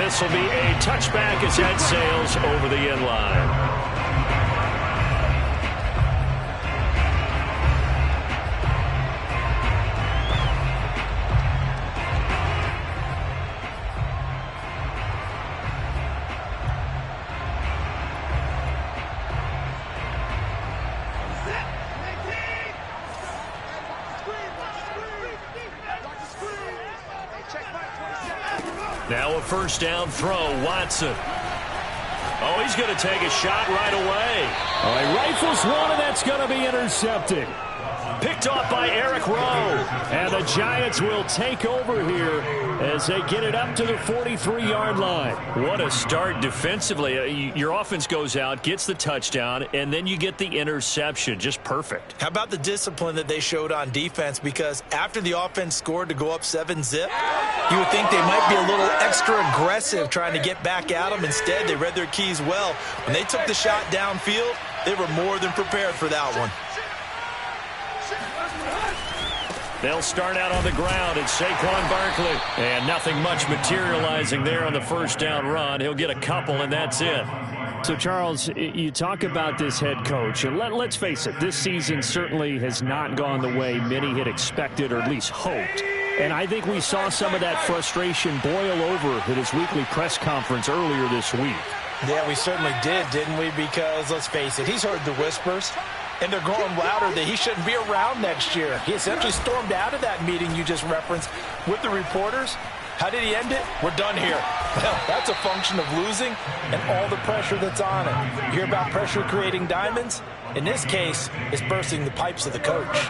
this will be a touchback as that sails over the end line. Now a first down throw, Watson. Oh, he's going to take a shot right away. Oh, he rifles one, and that's going to be intercepted. Picked off by Eric Rowe. And the Giants will take over here as they get it up to the 43-yard line. What a start defensively. Your offense goes out, gets the touchdown, and then you get the interception. Just perfect. How about the discipline that they showed on defense? Because after the offense scored to go up 7-zip, you would think they might be a little extra aggressive trying to get back at them. Instead, they read their keys well. When they took the shot downfield, they were more than prepared for that one. They'll start out on the ground. It's Saquon Barkley. And nothing much materializing there on the first down run. He'll get a couple, and that's it. So, Charles, you talk about this head coach, and let's face it, this season certainly has not gone the way many had expected or at least hoped. And I think we saw some of that frustration boil over at his weekly press conference earlier this week. Yeah, we certainly did, didn't we? Because, let's face it, he's heard the whispers. And they're growing louder that he shouldn't be around next year. He essentially stormed out of that meeting you just referenced with the reporters. How did he end it? We're done here. Well, that's a function of losing and all the pressure that's on it. You hear about pressure creating diamonds? In this case, it's bursting the pipes of the coach.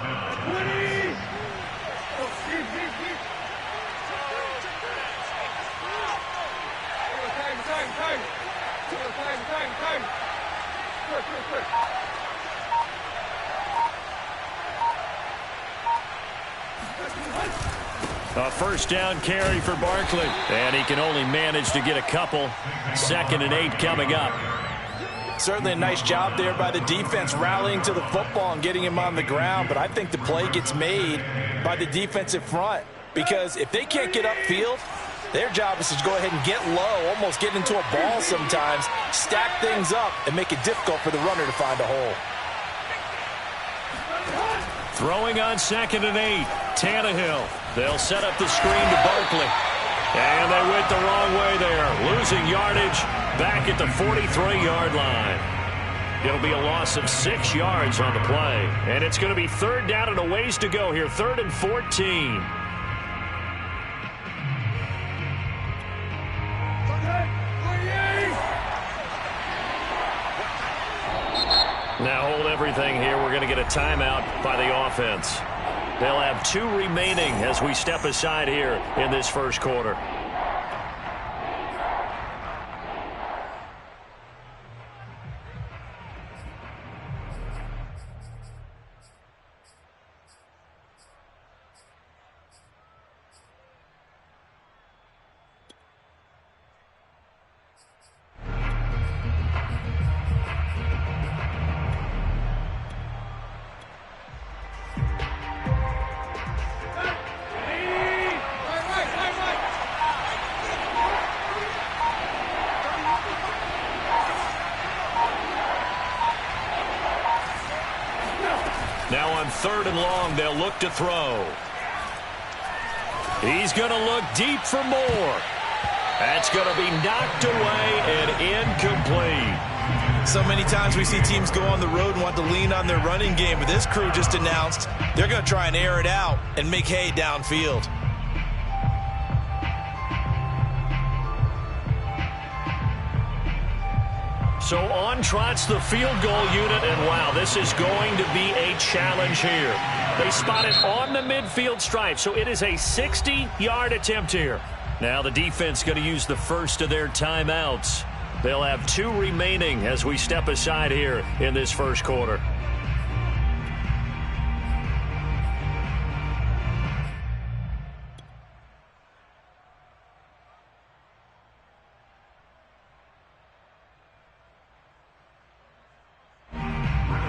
A first down carry for Barkley. And he can only manage to get a couple. 2nd and 8 coming up. Certainly a nice job there by the defense rallying to the football and getting him on the ground. But I think the play gets made by the defensive front. Because if they can't get upfield, their job is to go ahead and get low, almost get into a ball sometimes, stack things up, and make it difficult for the runner to find a hole. Throwing on 2nd and 8. Tannehill. They'll set up the screen to Barkley. And they went the wrong way there. Losing yardage back at the 43-yard line. It'll be a loss of 6 yards on the play. And it's going to be 3rd down and a ways to go here. 3rd and 14. Now hold everything here. We're going to get a timeout by the offense. They'll have 2 remaining as we step aside here in this first quarter. Now on 3rd and long, they'll look to throw. He's going to look deep for more. That's going to be knocked away and incomplete. So many times we see teams go on the road and want to lean on their running game, but this crew just announced they're going to try and air it out and make hay downfield. So on trots the field goal unit, and wow, this is going to be a challenge here. They spot it on the midfield stripe, so it is a 60-yard attempt here. Now the defense going to use the first of their timeouts. They'll have 2 remaining as we step aside here in this first quarter.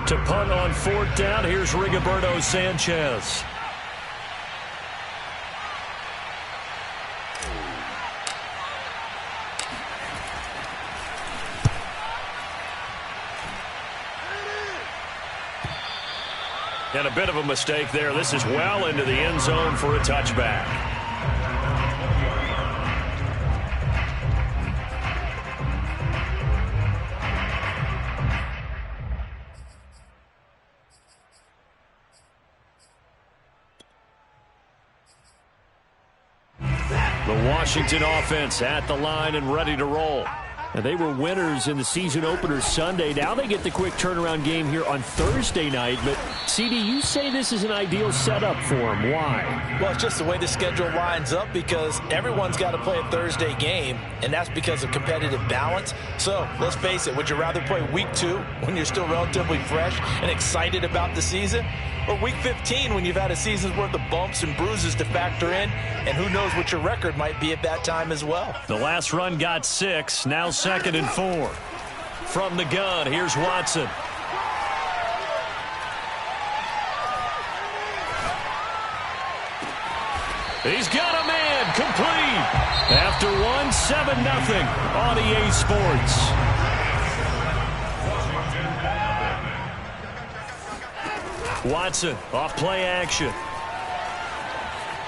To punt on 4th down, here's Rigoberto Sanchez. And a bit of a mistake there. This is well into the end zone for a touchback. The Washington offense at the line and ready to roll. And they were winners in the season opener Sunday. Now they get the quick turnaround game here on Thursday night. But, CD, you say this is an ideal setup for them. Why? Well, it's just the way the schedule lines up because everyone's got to play a Thursday game, and that's because of competitive balance. So, let's face it, would you rather play week 2 when you're still relatively fresh and excited about the season? Or week 15 when you've had a season's worth of bumps and bruises to factor in, and who knows what your record might be at that time as well. The last run got 6, now 2nd and 4. From the gun, here's Watson. He's got a man, complete. After 1, 7-0 on EA Sports. Watson off play action.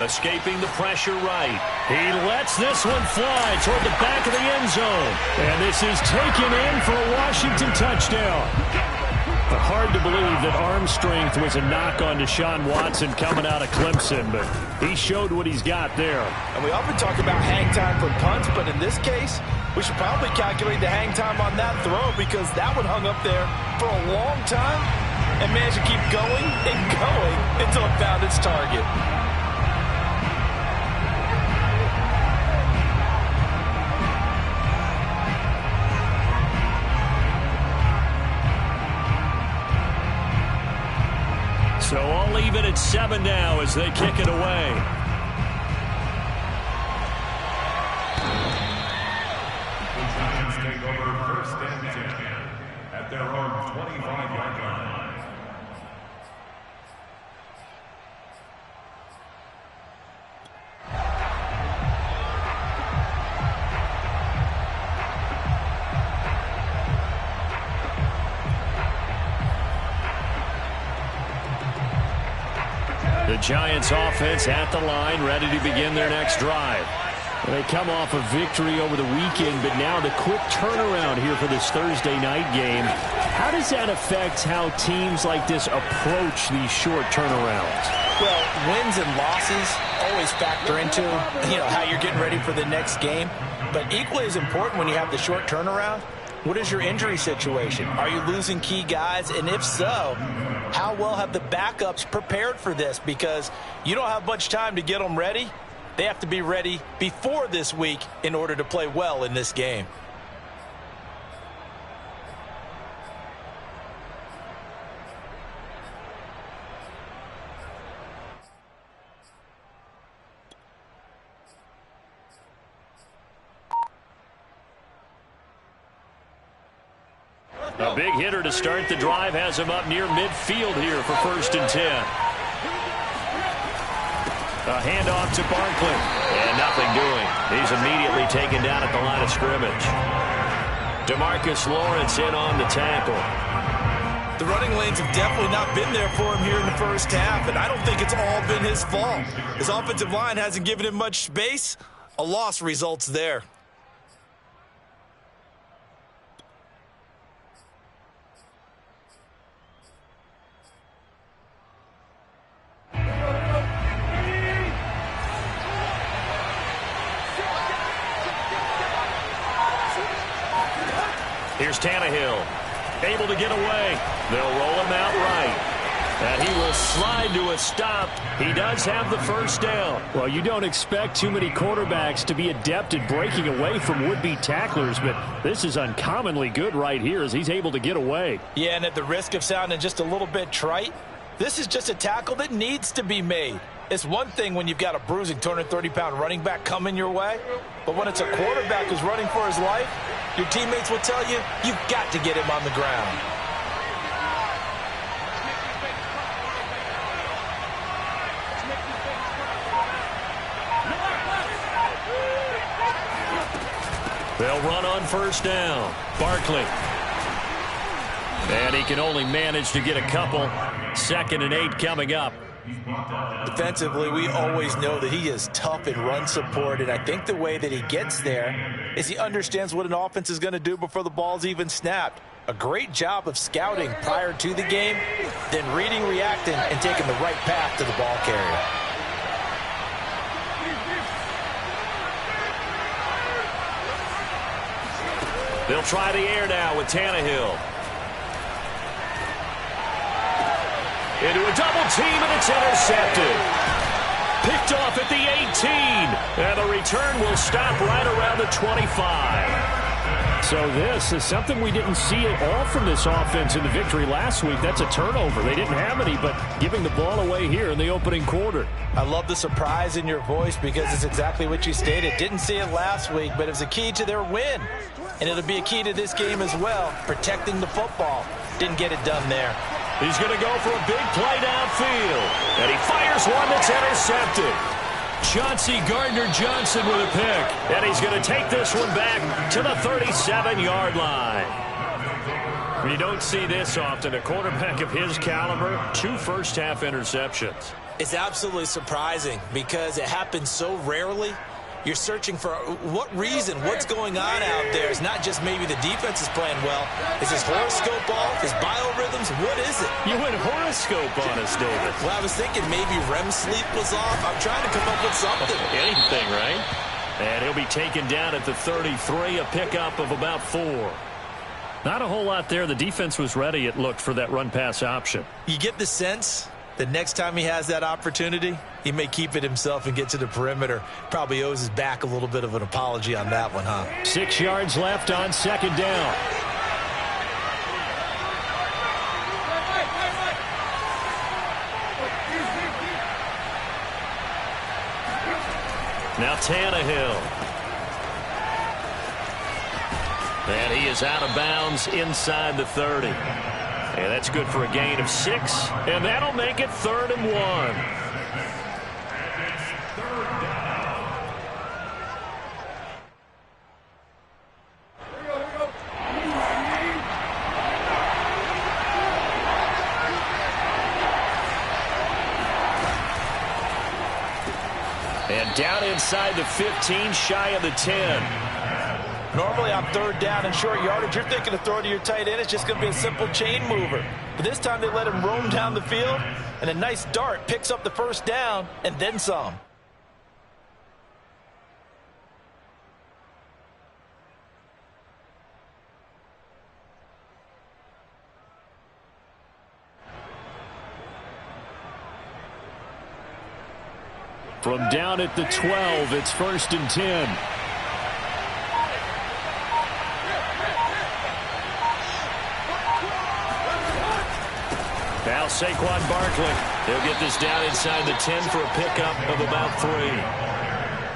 Escaping the pressure right. He lets this one fly toward the back of the end zone. And this is taken in for a Washington touchdown. Hard to believe that arm strength was a knock on Deshaun Watson coming out of Clemson, but he showed what he's got there. And we often talk about hang time for punts, but in this case, we should probably calculate the hang time on that throw because that one hung up there for a long time and managed to keep going and going until it found its target. So I'll leave it at 7 now as they kick it away. The Giants take over 1st and 10 at their own 25-yard line. The Giants offense at the line, ready to begin their next drive. They come off a victory over the weekend, but now the quick turnaround here for this Thursday night game. How does that affect how teams like this approach these short turnarounds? Well, wins and losses always factor into, how you're getting ready for the next game. But equally as important when you have the short turnaround, what is your injury situation? Are you losing key guys? And if so, how well have the backups prepared for this? Because you don't have much time to get them ready. They have to be ready before this week in order to play well in this game. A big hitter to start the drive has him up near midfield here for 1st and 10. A handoff to Barkley. And nothing doing. He's immediately taken down at the line of scrimmage. DeMarcus Lawrence in on the tackle. The running lanes have definitely not been there for him here in the first half, and I don't think it's all been his fault. His offensive line hasn't given him much space. A loss results there. Here's Tannehill, able to get away. They'll roll him out right. And he will slide to a stop. He does have the first down. Well, you don't expect too many quarterbacks to be adept at breaking away from would-be tacklers, but this is uncommonly good right here as he's able to get away. Yeah, and at the risk of sounding just a little bit trite, this is just a tackle that needs to be made. It's one thing when you've got a bruising 230-pound running back coming your way, but when it's a quarterback who's running for his life, your teammates will tell you, you've got to get him on the ground. They'll run on first down. Barkley. And he can only manage to get a couple. 2nd and 8 coming up. Defensively, we always know that he is tough in run support, and I think the way that he gets there is he understands what an offense is going to do before the ball's even snapped. A great job of scouting prior to the game, then reading, reacting, and taking the right path to the ball carrier. They'll try the air now with Tannehill. Into a double team, and it's intercepted. Picked off at the 18. And the return will stop right around the 25. So this is something we didn't see at all from this offense in the victory last week. That's a turnover. They didn't have any, but giving the ball away here in the opening quarter. I love the surprise in your voice because it's exactly what you stated. Didn't see it last week, but it was a key to their win. And it'll be a key to this game as well, protecting the football. Didn't get it done there. He's going to go for a big play downfield. And he fires one that's intercepted. Chauncey Gardner-Johnson with a pick. And he's going to take this one back to the 37-yard line. You don't see this often. A quarterback of his caliber, 2 first-half interceptions. It's absolutely surprising because it happens so rarely. You're searching for what reason, what's going on out there. It's not just maybe the defense is playing well. Is his horoscope off? His biorhythms? What is it? You went horoscope on us, David. Well, I was thinking maybe REM sleep was off. I'm trying to come up with something. Anything, right? And he'll be taken down at the 33, a pickup of about 4. Not a whole lot there. The defense was ready, it looked, for that run-pass option. You get the sense that next time he has that opportunity, he may keep it himself and get to the perimeter. Probably owes his back a little bit of an apology on that one, huh? 6 yards left on 2nd down. Now Tannehill. And he is out of bounds inside the 30. And that's good for a gain of 6. And that'll make it 3rd and 1. And down inside the 15, shy of the 10. Normally on 3rd down and short yardage, you're thinking of throwing to your tight end. It's just going to be a simple chain mover. But this time they let him roam down the field, and a nice dart picks up the 1st down and then some. From down at the 12, it's 1st and 10. Now Saquon Barkley. He'll get this down inside the 10 for a pickup of about 3.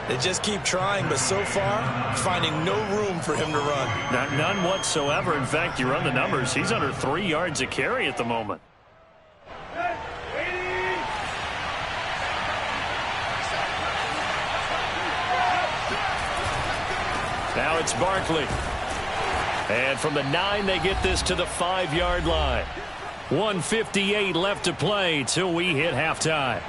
They just keep trying, but so far, finding no room for him to run. None whatsoever. In fact, you run the numbers. He's under 3 yards a carry at the moment. Now it's Barkley. And from the 9, they get this to the 5-yard line. 1:58 left to play till we hit halftime.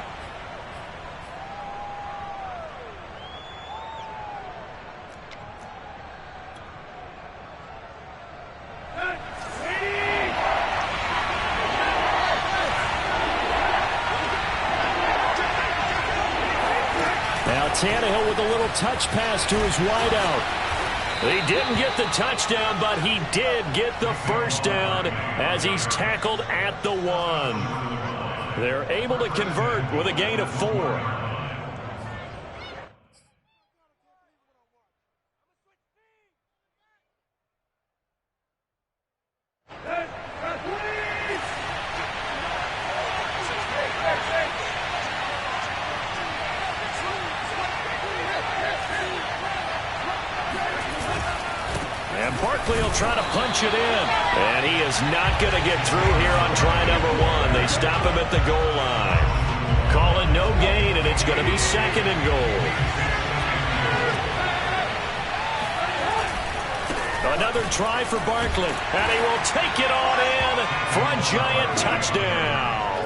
Now Tannehill with a little touch pass to his wideout. He didn't get the touchdown, but he did get the 1st down as he's tackled at the 1. They're able to convert with a gain of 4. And Barkley will try to punch it in. And he is not going to get through here on try number 1. They stop him at the goal line. Call it no gain, and it's going to be 2nd and goal. Another try for Barkley, and he will take it on in for a Giant touchdown.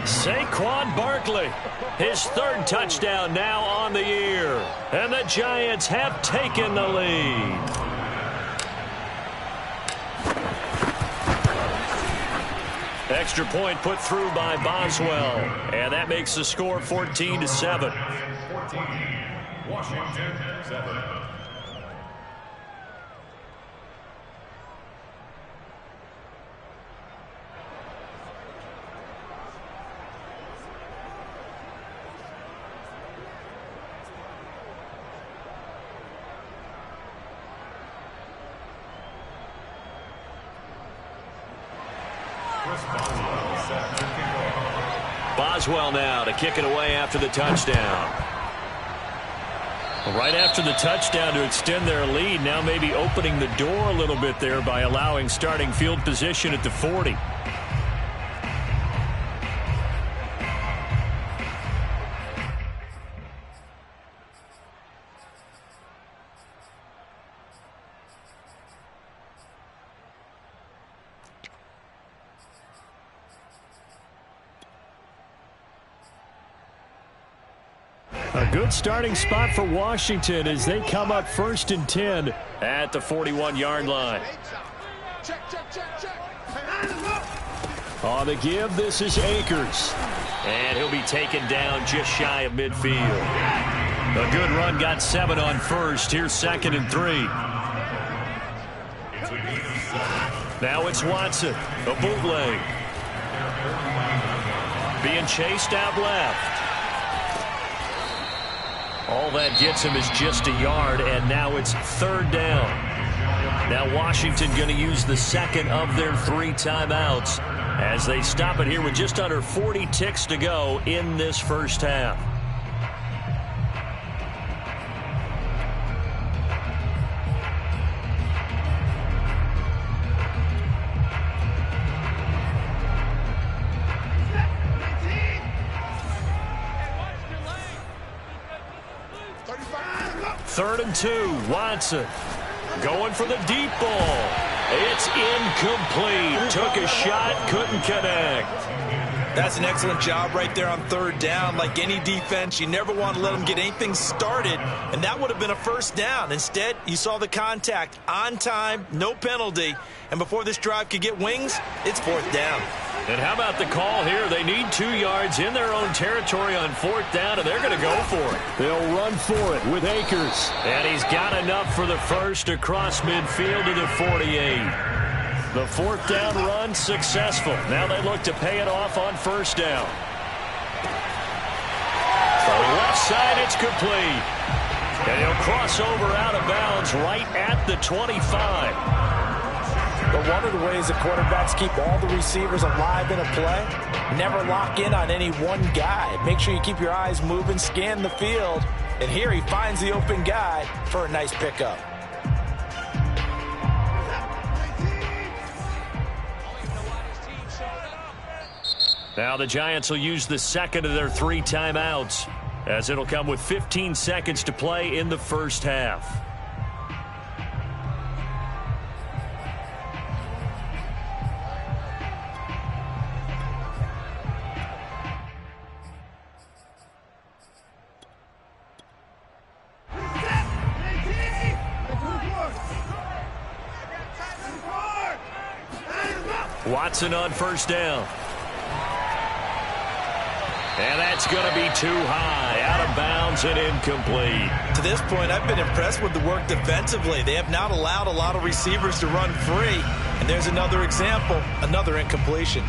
Saquon Barkley, his third touchdown now on the year, and the Giants have taken the lead. Extra point put through by Boswell, and that makes the score 14-7. 14, Washington 7. Boswell now to kick it away after the touchdown. Right after the touchdown to extend their lead, now maybe opening the door a little bit there by allowing starting field position at the 40. A good starting spot for Washington as they come up 1st and 10 at the 41-yard line. On the give, this is Akers. And he'll be taken down just shy of midfield. A good run, got 7 on first. Here's 2nd and 3. Now it's Watson, a bootleg. Being chased out left. All that gets him is just a yard, and now it's 3rd down. Now Washington going to use the second of their 3 timeouts as they stop it here with just under 40 ticks to go in this first half. Third and 2, Watson going for the deep ball. It's incomplete. Took a shot, couldn't connect. That's an excellent job right there on 3rd down. Like any defense, you never want to let them get anything started, and that would have been a 1st down. Instead, you saw the contact on time, no penalty, and before this drive could get wings, it's 4th down. And how about the call here? They need 2 yards in their own territory on 4th down, and they're going to go for it. They'll run for it with Akers. And he's got enough for the first across midfield to the 48. The 4th down run successful. Now they look to pay it off on 1st down. For left side, it's complete. And he'll cross over out of bounds right at the 25. But one of the ways the quarterbacks keep all the receivers alive in a play, never lock in on any one guy. Make sure you keep your eyes moving, scan the field. And here he finds the open guy for a nice pickup. Now the Giants will use the second of their 3 timeouts, as it'll come with 15 seconds to play in the first half. Watson on 1st down. And that's going to be too high, out of bounds and incomplete. To this point, I've been impressed with the work defensively. They have not allowed a lot of receivers to run free. And there's another example, another incompletion.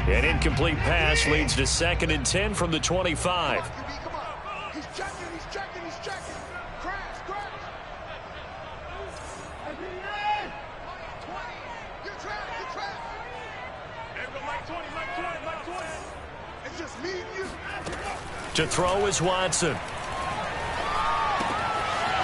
An incomplete pass leads to 2nd and 10 from the 25. To throw is Watson.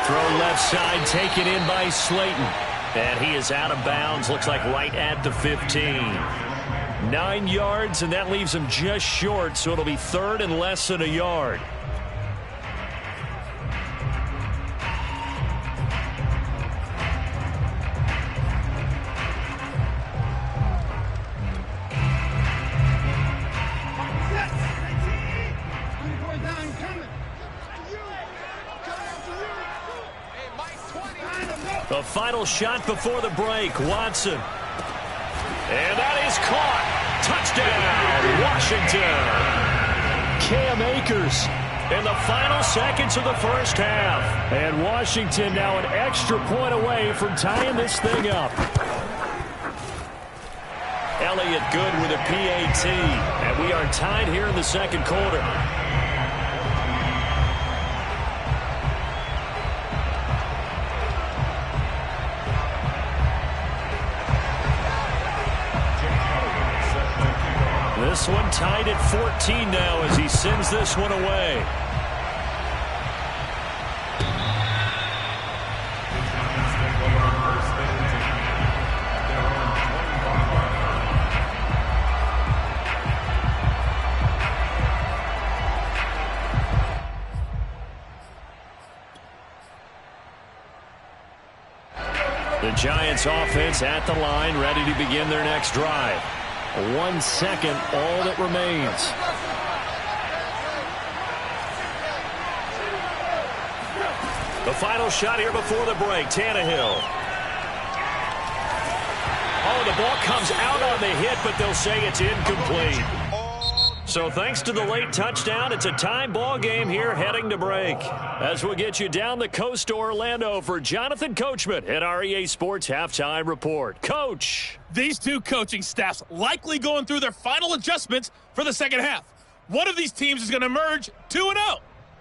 Throw left side, taken in by Slayton. And he is out of bounds, looks like right at the 15. 9 yards, and that leaves him just short, so it'll be 3rd and less than a yard. The final shot before the break, Watson. And that is caught. Touchdown, Washington. Cam Akers In the final seconds of the first half. And Washington now an extra point away from tying this thing up. Elliott good with a PAT. And we are tied here in the second quarter. This one tied at 14 now as he sends this one away. The Giants offense at the line, ready to begin their next drive. 1 second, all that remains. The final shot here before the break, Tannehill. Oh, the ball comes out on the hit, but they'll say it's incomplete. So thanks to the late touchdown, it's a tie ball game here heading to break. As we'll get you down the coast to Orlando for Jonathan Coachman at our EA Sports Halftime Report. Coach. These two coaching staffs likely going through their final adjustments for the second half. One of these teams is going to emerge 2-0.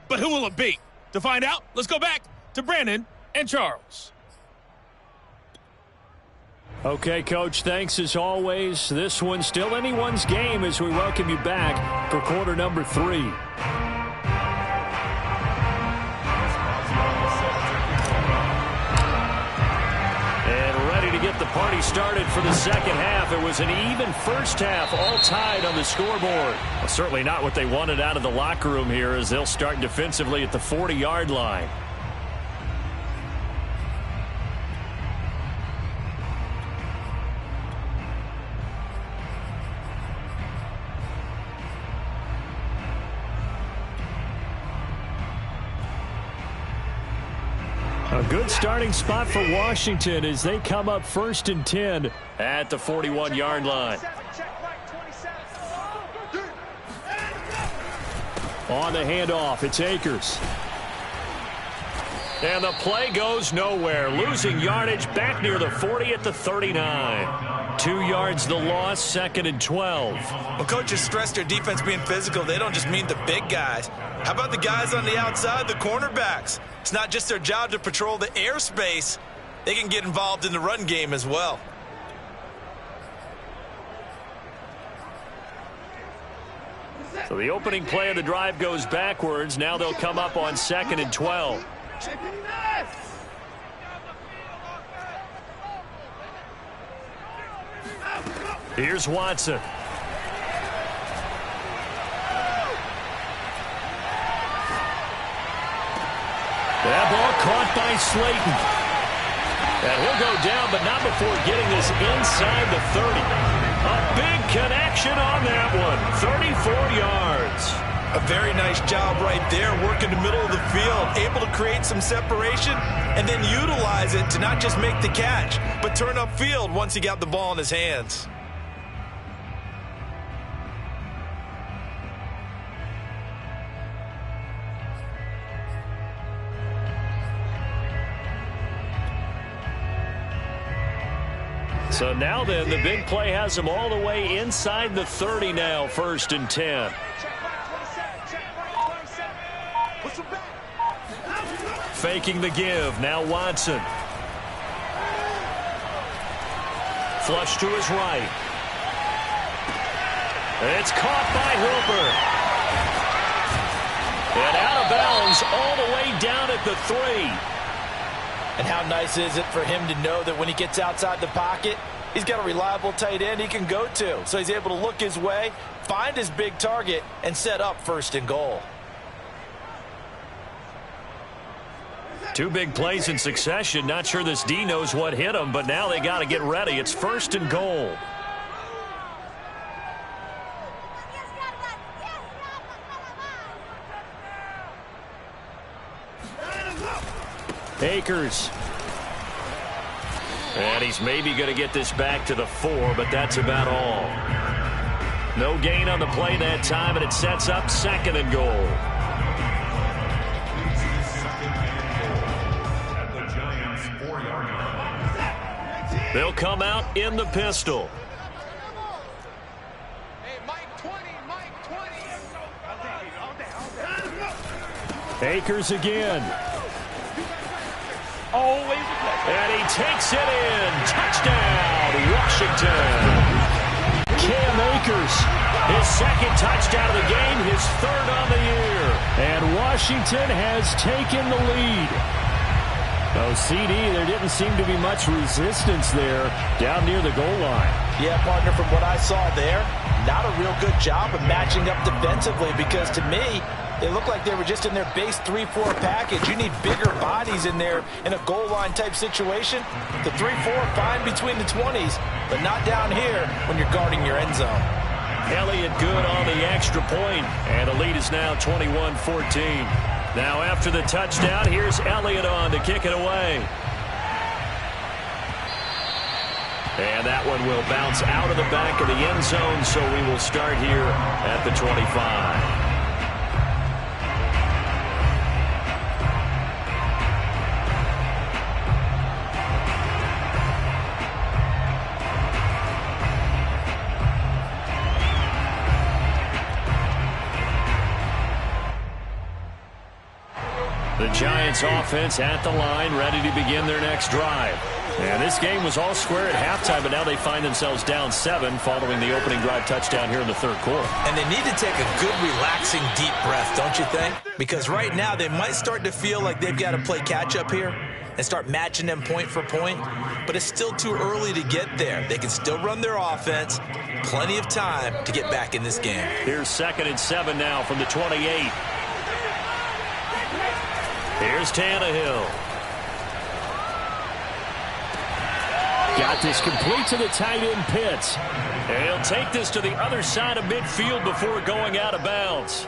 But who will it be? To find out, let's go back to Brandon and Charles. Okay, Coach, thanks as always. This one's still anyone's game as we welcome you back for quarter number 3. And ready to get the party started for the second half. It was an even first half, all tied on the scoreboard. Well, certainly not what they wanted out of the locker room here as they'll start defensively at the 40-yard line. A good starting spot for Washington as they come up 1st and 10 at the 41-yard line. On the handoff, it's Akers. And the play goes nowhere. Losing yardage back near the 40 at the 39. 2 yards the loss, 2nd and 12. Well, coaches stress their defense being physical. They don't just mean the big guys. How about the guys on the outside, the cornerbacks? It's not just their job to patrol the airspace. They can get involved in the run game as well. So the opening play of the drive goes backwards. Now they'll come up on 2nd and 12. Here's Watson. That ball caught by Slayton. And he'll go down, but not before getting this inside the 30. A big connection on that one. 34 yards. A very nice job right there, working the middle of the field, able to create some separation and then utilize it to not just make the catch, but turn upfield once he got the ball in his hands. So now then, the big play has them all the way inside the 30 now, 1st and 10. Faking the give, now Watson. Flush to his right. It's caught by Hooper. And out of bounds all the way down at the 3. And how nice is it for him to know that when he gets outside the pocket, he's got a reliable tight end he can go to. So he's able to look his way, find his big target, and set up 1st and goal. 2 big plays in succession. Not sure this D knows what hit him, but now they got to get ready. It's 1st and goal. Akers. And he's maybe going to get this back to the 4, but that's about all. No gain on the play that time, and it sets up 2nd and goal. At the Giants' 4-yard line. They'll come out in the pistol. Akers again. And he takes it in. Touchdown, Washington. Cam Akers. His 2nd touchdown of the game, his 3rd on the year. And Washington has taken the lead. Oh, CD, there didn't seem to be much resistance there down near the goal line. Yeah, partner, from what I saw there, not a real good job of matching up defensively because to me, it looked like they were just in their base 3-4 package. You need bigger bodies in there in a goal line type situation. The 3-4, fine between the 20s, but not down here when you're guarding your end zone. Elliott good on the extra point, and the lead is now 21-14. Now after the touchdown, here's Elliott on to kick it away. And that one will bounce out of the back of the end zone, so we will start here at the 25. The Giants offense at the line, ready to begin their next drive. And this game was all square at halftime, but now they find themselves down 7 following the opening drive touchdown here in the 3rd quarter. And they need to take a good, relaxing, deep breath, don't you think? Because right now they might start to feel like they've got to play catch-up here and start matching them point for point. But it's still too early to get there. They can still run their offense. Plenty of time to get back in this game. Here's 2nd and 7 now from the 28. Here's Tannehill. Got this complete to the tight end Pitts. And he'll take this to the other side of midfield before going out of bounds.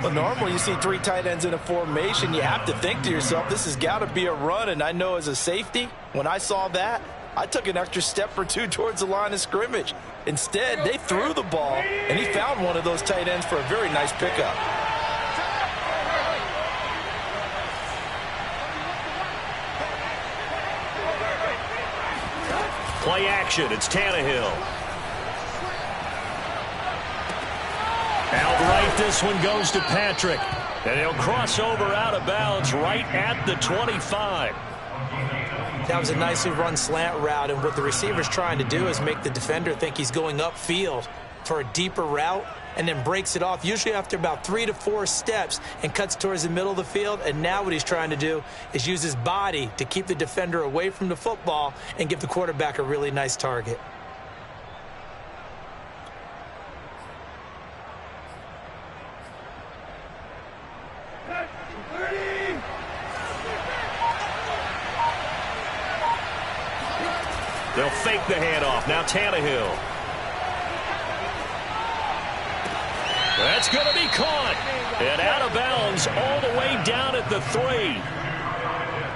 Well, normally you see 3 tight ends in a formation. You have to think to yourself, this has got to be a run. And I know as a safety, when I saw that, I took an extra step or 2 towards the line of scrimmage. Instead, they threw the ball, and he found one of those tight ends for a very nice pickup. Play action. It's Tannehill. Outright, this one goes to Patrick. And he'll cross over out of bounds right at the 25. That was a nicely run slant route, and what the receiver's trying to do is make the defender think he's going upfield for a deeper route and then breaks it off, usually after about 3 to 4 steps, and cuts towards the middle of the field. And now what he's trying to do is use his body to keep the defender away from the football and give the quarterback a really nice target. They'll fake the handoff. Now Tannehill. That's going to be caught. And out of bounds all the way down at the 3.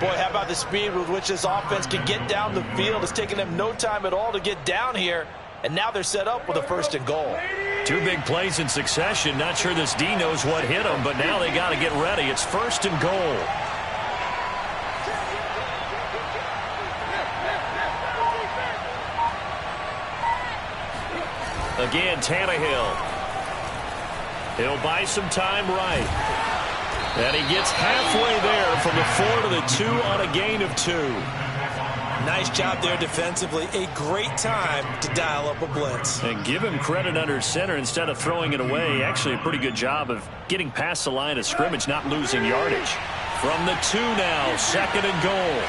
Boy, how about the speed with which this offense can get down the field? It's taken them no time at all to get down here. And now they're set up with a 1st and goal. 2 big plays in succession. Not sure this D knows what hit them, but now they got to get ready. It's 1st and goal. Again, Tannehill. He'll buy some time right. And he gets halfway there from the 4 to the 2 on a gain of 2. Nice job there defensively. A great time to dial up a blitz. And give him credit under center instead of throwing it away. Actually, a pretty good job of getting past the line of scrimmage, not losing yardage. From the 2 now, 2nd and goal.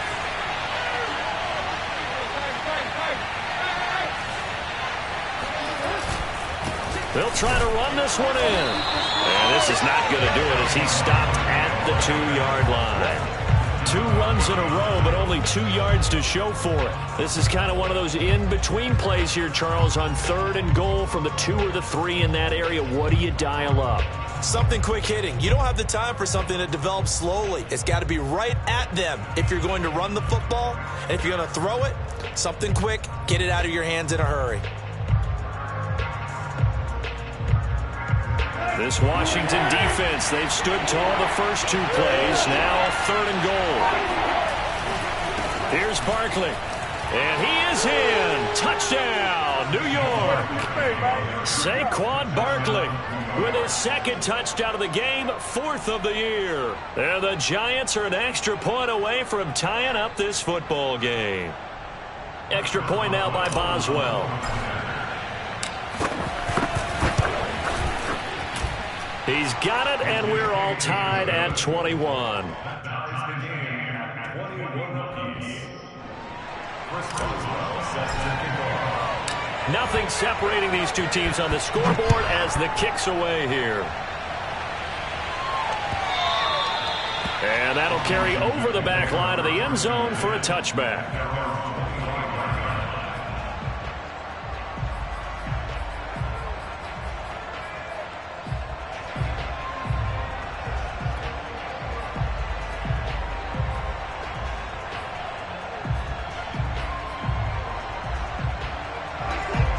They'll try to run this one in. And this is not going to do it as he's stopped at the 2-yard line. 2 runs in a row, but only 2 yards to show for it. This is kind of one of those in-between plays here, Charles, on 3rd and goal from the 2 or the 3 in that area. What do you dial up? Something quick hitting. You don't have the time for something that develops slowly. It's got to be right at them if you're going to run the football. And if you're going to throw it, something quick, get it out of your hands in a hurry. This Washington defense, they've stood tall the first 2 plays. Now 3rd and goal. Here's Barkley. And he is in. Touchdown, New York. Saquon Barkley with his 2nd touchdown of the game, 4th of the year. And the Giants are an extra point away from tying up this football game. Extra point now by Boswell. He's got it, and we're all tied at 21. Nothing separating these 2 teams on the scoreboard as the kick's away here. And that'll carry over the back line of the end zone for a touchback.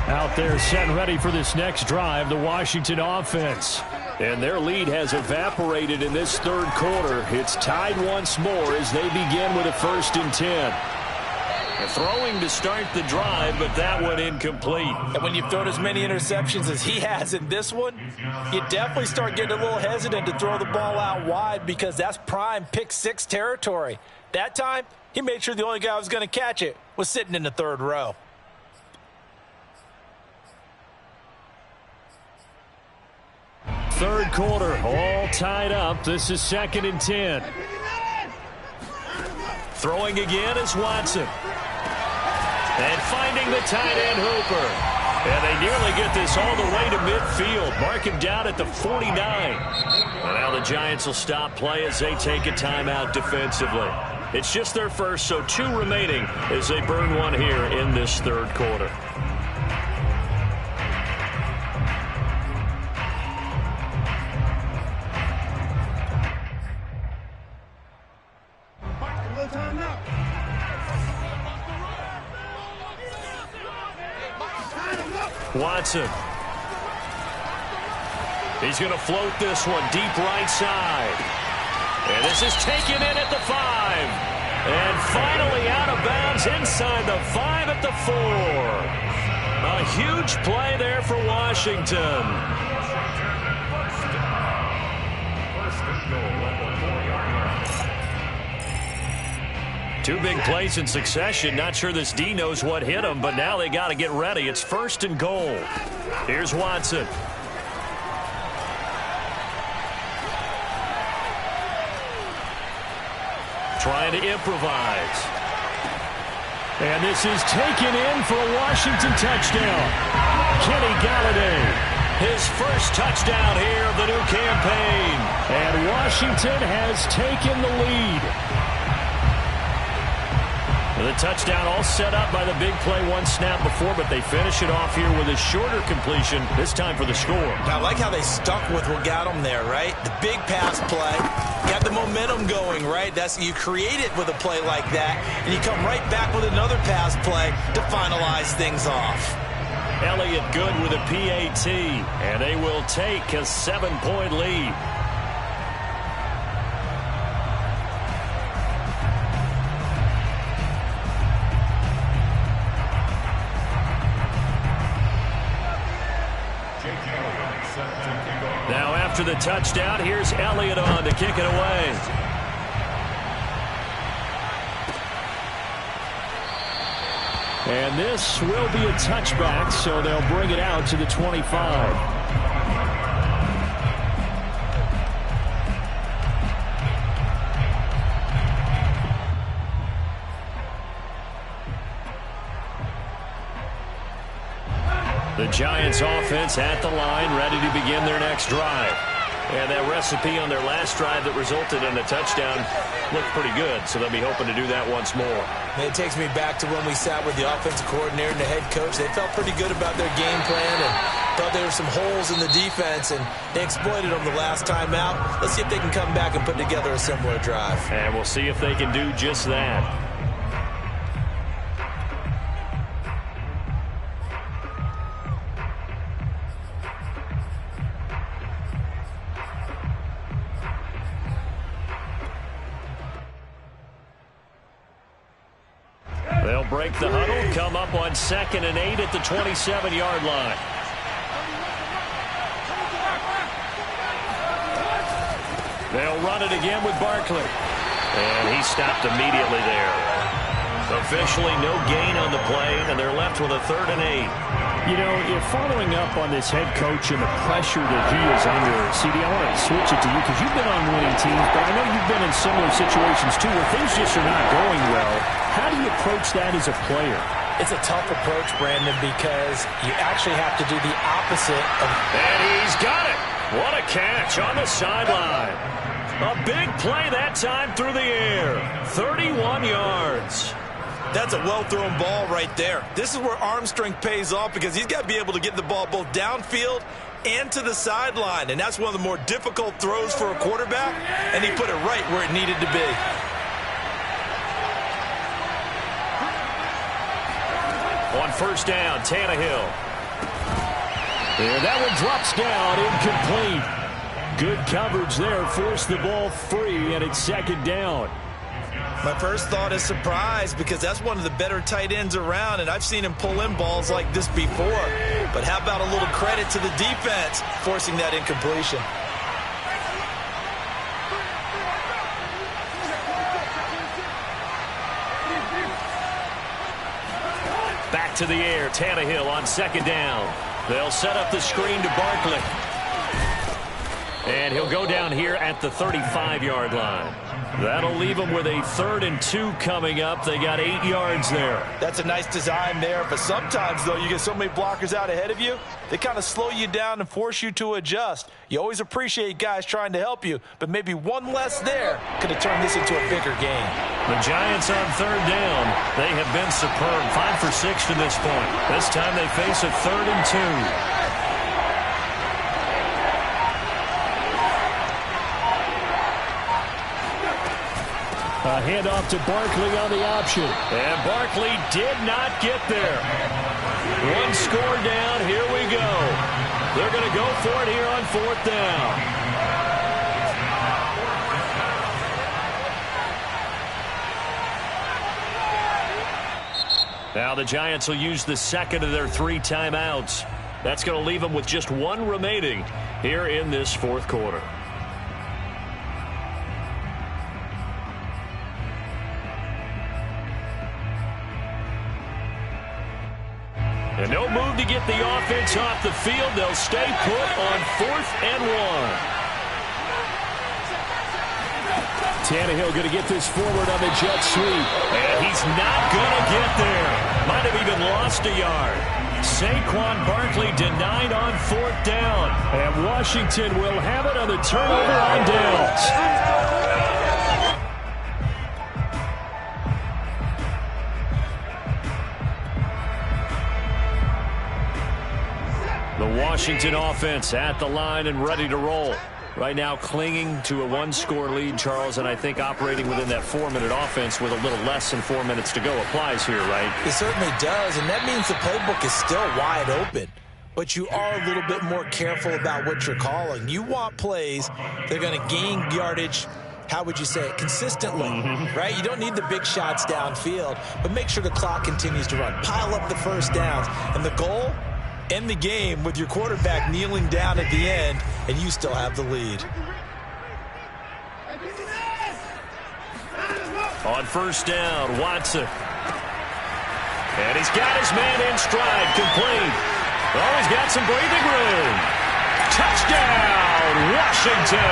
Out there set and ready for this next drive, the Washington offense. And their lead has evaporated in this 3rd quarter. It's tied once more as they begin with a 1st and 10. They're throwing to start the drive, but that one incomplete. And when you've thrown as many interceptions as he has in this one, you definitely start getting a little hesitant to throw the ball out wide because that's prime pick 6 territory. That time, he made sure the only guy who was going to catch it was sitting in the 3rd row. Third quarter, all tied up. This is 2nd and 10. Throwing again is Watson. And finding the tight end Hooper. And they nearly get this all the way to midfield. Mark him down at the 49. And now the Giants will stop play as they take a timeout defensively. It's just their first, so 2 remaining as they burn one here in this 3rd quarter. Watson. He's going to float this one deep right side. And this is taken in at the 5. And finally out of bounds inside the 5 at the 4. A huge play there for Washington. Two big plays in succession. Not sure this D knows what hit him, but now they got to get ready. It's 1st and goal. Here's Watson. Trying to improvise. And this is taken in for a Washington touchdown. Kenny Galladay, his first touchdown here of the new campaign. And Washington has taken the lead. The touchdown all set up by the big play 1 snap before, but they finish it off here with a shorter completion, this time for the score. I like how they stuck with what got them there, right? The big pass play, got the momentum going, right? You create it with a play like that, and you come right back with another pass play to finalize things off. Elliott good with a PAT, and they will take a 7-point lead. Now after the touchdown, here's Elliott on to kick it away. And this will be a touchback, so they'll bring it out to the 25. The Giants offense at the line, ready to begin their next drive. And that recipe on their last drive that resulted in a touchdown looked pretty good, so they'll be hoping to do that once more. It takes me back to when we sat with the offensive coordinator and the head coach. They felt pretty good about their game plan and thought there were some holes in the defense, and they exploited them the last time out. Let's see if they can come back and put together a similar drive. And we'll see if they can do just that. They'll break the huddle, come up on 2nd and 8 at the 27-yard line. They'll run it again with Barkley. And he stopped immediately there. Officially no gain on the play, and they're left with a 3rd and 8. You know, if following up on this head coach and the pressure that he is under, CD, I want to switch it to you because you've been on winning teams, but I know you've been in similar situations too where things just are not going well. How do you approach that as a player? It's a tough approach, Brandon, because you actually have to do the opposite of... And he's got it. What a catch on the sideline. A big play that time through the air. 31 yards. That's a well-thrown ball right there. This is where arm strength pays off because he's got to be able to get the ball both downfield and to the sideline. And that's one of the more difficult throws for a quarterback, and he put it right where it needed to be. On 1st down, Tannehill. And that one drops down, incomplete. Good coverage there, forced the ball free, and it's 2nd down. My first thought is surprise because that's one of the better tight ends around, and I've seen him pull in balls like this before. But how about a little credit to the defense forcing that incompletion? Back to the air, Tannehill on 2nd down. They'll set up the screen to Barkley. And he'll go down here at the 35-yard line. That'll leave them with a 3rd and 2 coming up. They got 8 yards there. That's a nice design there, but sometimes, though, you get so many blockers out ahead of you, they kind of slow you down and force you to adjust. You always appreciate guys trying to help you, but maybe one less there could have turned this into a bigger game. The Giants on 3rd down. They have been superb, 5 for 6 to this point. This time they face a 3rd and 2. A handoff to Barkley on the option. And Barkley did not get there. One score down. Here we go. They're going to go for it here on 4th down. Now the Giants will use the 2nd of their 3 timeouts. That's going to leave them with just 1 remaining here in this 4th quarter. And no move to get the offense off the field. They'll stay put on 4th and 1. Tannehill going to get this forward on the jet sweep. And he's not going to get there. Might have even lost a yard. Saquon Barkley denied on 4th down. And Washington will have it on the turnover on downs. The Washington offense at the line and ready to roll. Right now clinging to a 1-score lead, Charles, and I think operating within that 4-minute offense with a little less than 4 minutes to go applies here, right? It certainly does, and that means the playbook is still wide open. But you are a little bit more careful about what you're calling. You want plays that are going to gain yardage, how would you say it, consistently, right? You don't need the big shots downfield, but make sure the clock continues to run. Pile up the first downs, and the goal, end the game with your quarterback kneeling down at the end, and you still have the lead. On 1st down, Watson. And he's got his man in stride, complete. Oh, he's got some breathing room. Touchdown, Washington.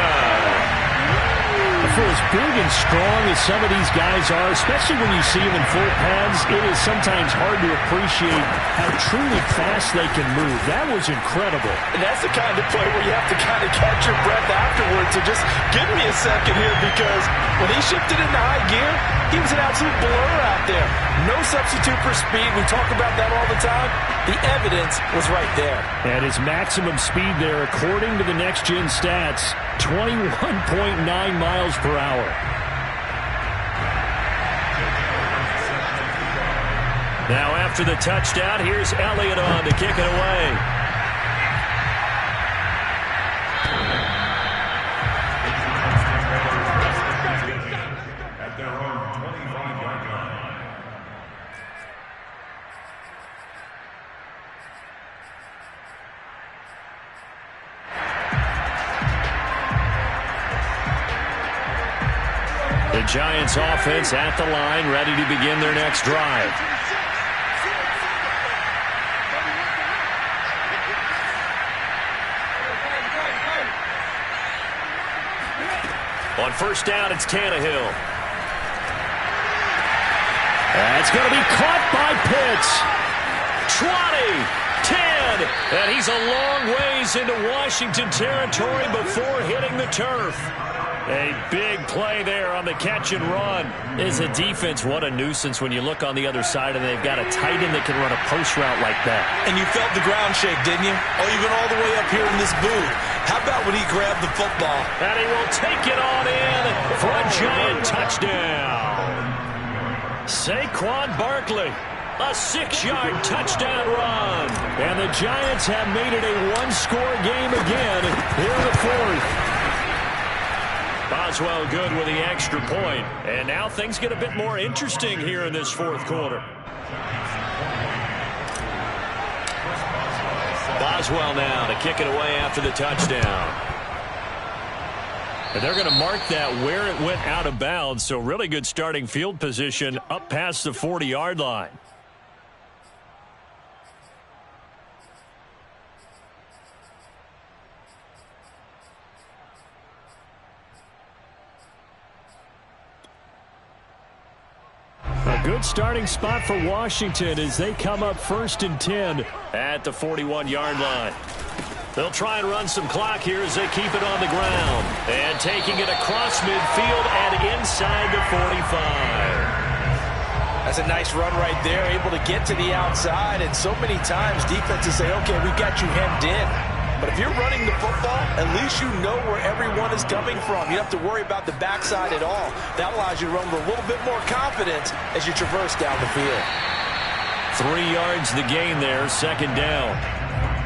A for as big and strong as some of these guys are, especially when you see them in full pads, it is sometimes hard to appreciate how truly fast they can move. That was incredible. And that's the kind of play where you have to kind of catch your breath afterwards. So just give me a second here, because when he shifted into high gear, he was an absolute blur out there. No substitute for speed. We talk about that all the time. The evidence was right there. And his maximum speed there, according to the next-gen stats, 21.9 miles per hour. Now after the touchdown, here's Elliott on to kick it away. At their own 25-yard line. The Giants offense at the line, ready to begin their next drive. On first down, it's Tannehill. That's going to be caught by Pitts. 20, 10, and he's a long ways into Washington territory before hitting the turf. A big play there on the catch and run. As a defense, what a nuisance when you look on the other side and they've got a tight end that can run a post route like that. And you felt the ground shake, didn't you? Oh, even all the way up here in this booth. How about when he grabbed the football? And he will take it on in for a giant touchdown. Saquon Barkley, a 6-yard touchdown run. And the Giants have made it a one-score game again here in the fourth. Boswell good with the extra point. And now things get a bit more interesting here in this fourth quarter. Boswell now to kick it away after the touchdown. And they're going to mark that where it went out of bounds. So really good starting field position up past the 40-yard line. A good starting spot for Washington as they come up 1st and 10 at the 41-yard line. They'll try and run some clock here as they keep it on the ground. And taking it across midfield and inside the 45. That's a nice run right there, able to get to the outside. And so many times defenses say, okay, we've got you hemmed in. But if you're running the football, at least you know where everyone is coming from. You don't have to worry about the backside at all. That allows you to run with a little bit more confidence as you traverse down the field. 3 yards the gain there, 2nd down.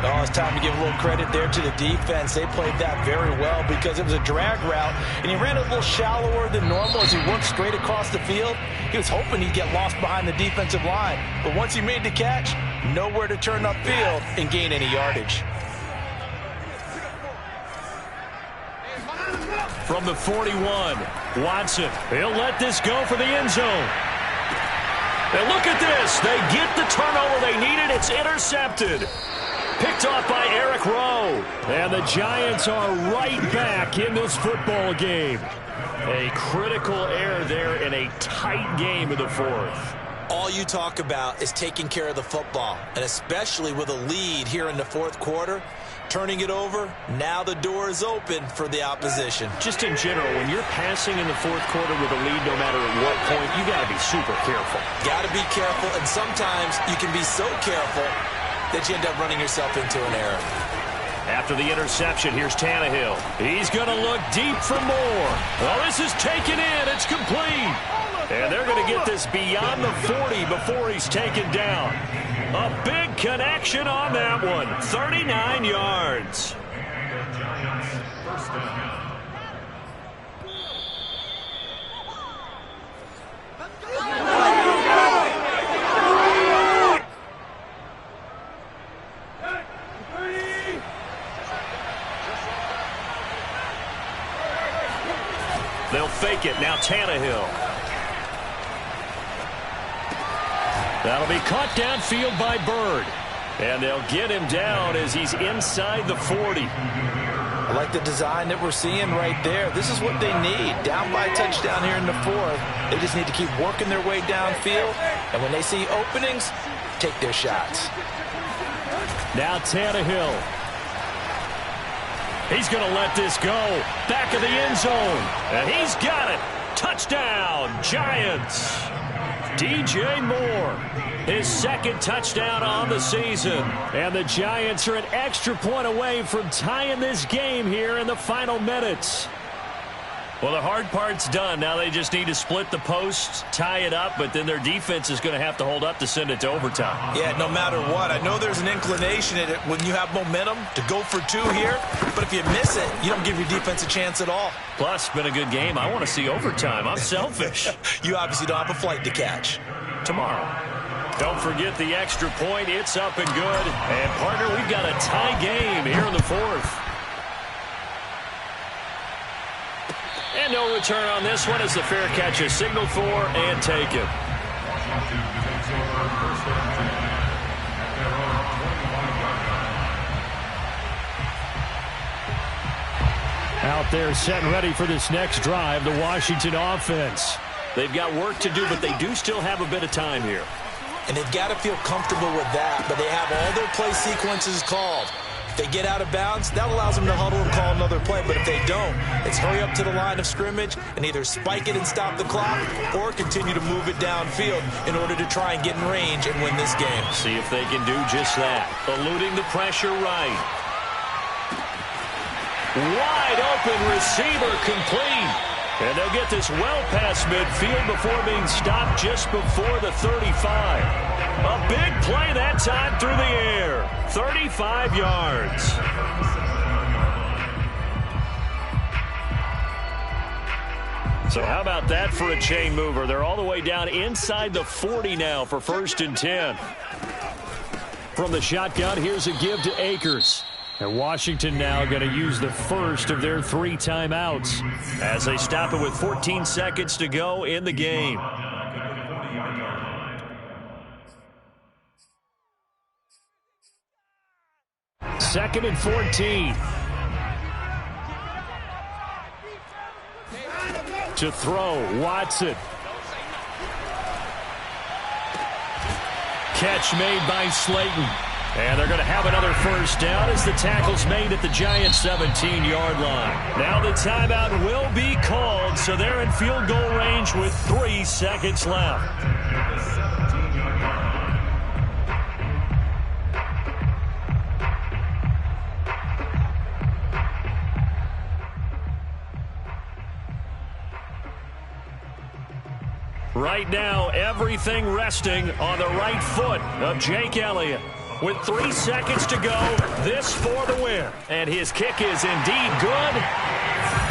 Oh, it's time to give a little credit there to the defense. They played that very well because it was a drag route, and he ran a little shallower than normal as he worked straight across the field. He was hoping he'd get lost behind the defensive line. But once he made the catch, nowhere to turn upfield and gain any yardage. From the 41, Watson. He'll let this go for the end zone. And look at this. They get the turnover they needed. It's intercepted. Picked off by Eric Rowe. And the Giants are right back in this football game. A critical error there in a tight game in the fourth. All you talk about is taking care of the football, and especially with a lead here in the fourth quarter. Turning it over, now the door is open for the opposition. Just in general, when you're passing in the fourth quarter with a lead, no matter at what point, you got to be super careful. Got to be careful, and sometimes you can be so careful that you end up running yourself into an error. After the interception, here's Tannehill. He's going to look deep for more. Well, this is taken in. It's complete. And they're going to get this beyond the 40 before he's taken down. A big connection on that one. 39 yards. And the Giants first down. They'll fake it. Now Tannehill. That'll be caught downfield by Bird. And they'll get him down as he's inside the 40. I like the design that we're seeing right there. This is what they need. Down by a touchdown here in the fourth. They just need to keep working their way downfield. And when they see openings, take their shots. Now Tannehill. He's going to let this go. Back of the end zone. And he's got it. Touchdown, Giants. DJ Moore, his second touchdown on the season. And the Giants are an extra point away from tying this game here in the final minutes. Well, the hard part's done. Now they just need to split the posts, tie it up, but then their defense is going to have to hold up to send it to overtime. Yeah, no matter what. I know there's an inclination in it when you have momentum to go for two here, but if you miss it, you don't give your defense a chance at all. Plus, been a good game. I want to see overtime. I'm selfish. You obviously don't have a flight to catch. Tomorrow. Don't forget the extra point. It's up and good. And, partner, we've got a tie game here in the fourth. And no return on this one as the fair catch is signaled for and taken. Out there set and ready for this next drive, the Washington offense. They've got work to do, but they do still have a bit of time here. And they've got to feel comfortable with that, but they have all their play sequences called. If they get out of bounds, that allows them to huddle and call another play. But if they don't, it's hurry up to the line of scrimmage and either spike it and stop the clock or continue to move it downfield in order to try and get in range and win this game. See if they can do just that. Eluding the pressure right. Wide open receiver complete. And they'll get this well past midfield before being stopped just before the 35. A big play that time through the air. 35 yards. So how about that for a chain mover? They're all the way down inside the 40 now for 1st and 10. From the shotgun, here's a give to Akers. And Washington now going to use the first of their 3 timeouts as they stop it with 14 seconds to go in the game. Second and 14. To throw, Watson. Catch made by Slayton. And they're going to have another first down as the tackle's made at the Giants' 17-yard line. Now the timeout will be called, so they're in field goal range with 3 seconds left. Right now, everything resting on the right foot of Jake Elliott. With 3 seconds to go, this for the win. And his kick is indeed good.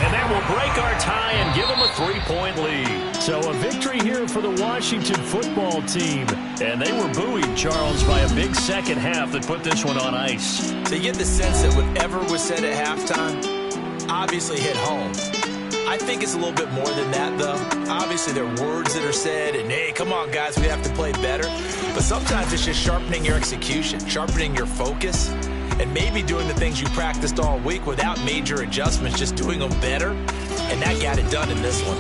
And that will break our tie and give them a 3-point lead. So a victory here for the Washington football team. And they were buoyed, Charles, by a big second half that put this one on ice. So you get the sense that whatever was said at halftime obviously hit home. I think it's a little bit more than that, though. Obviously, there are words that are said, and, hey, come on, guys, we have to play better. But sometimes it's just sharpening your execution, sharpening your focus, and maybe doing the things you practiced all week without major adjustments, just doing them better. And that got it done in this one.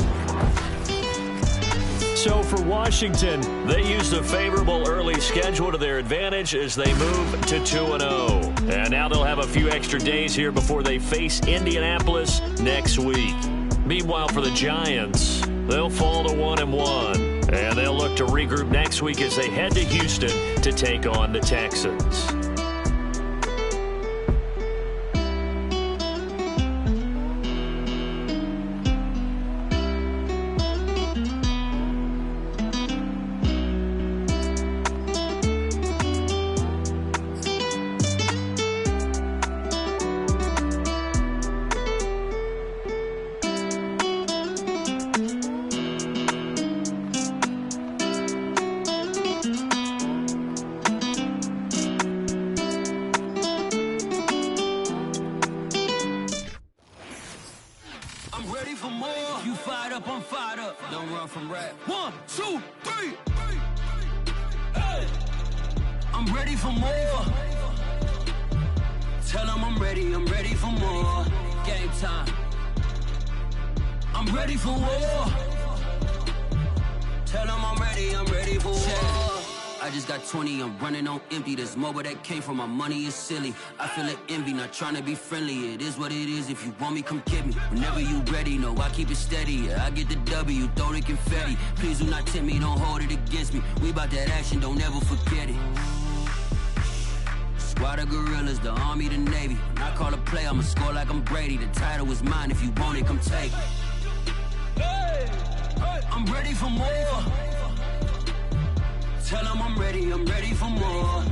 So for Washington, they used a favorable early schedule to their advantage as they move to 2-0. And now they'll have a few extra days here before they face Indianapolis next week. Meanwhile, for the Giants, they'll fall to 1-1. And they'll look to regroup next week as they head to Houston to take on the Texans. I'm ready for more. Tell them I'm ready for more. game time. I'm ready for war. Tell them I'm ready for war. I just got 20, I'm running on empty. This mobile that came from my money is silly. I feel it envy, not trying to be friendly. It is what it is, if you want me, come get me. Whenever you ready, no, I keep it steady. Yeah, I get the W, throw the confetti. Please do not tempt me, don't hold it against me. We bout that action, don't ever forget it. Squad of gorillas, the army, the navy. When I call a play, I'ma score like I'm Brady. The title is mine, if you want it, come take it. I'm ready for more. Tell them I'm ready for more.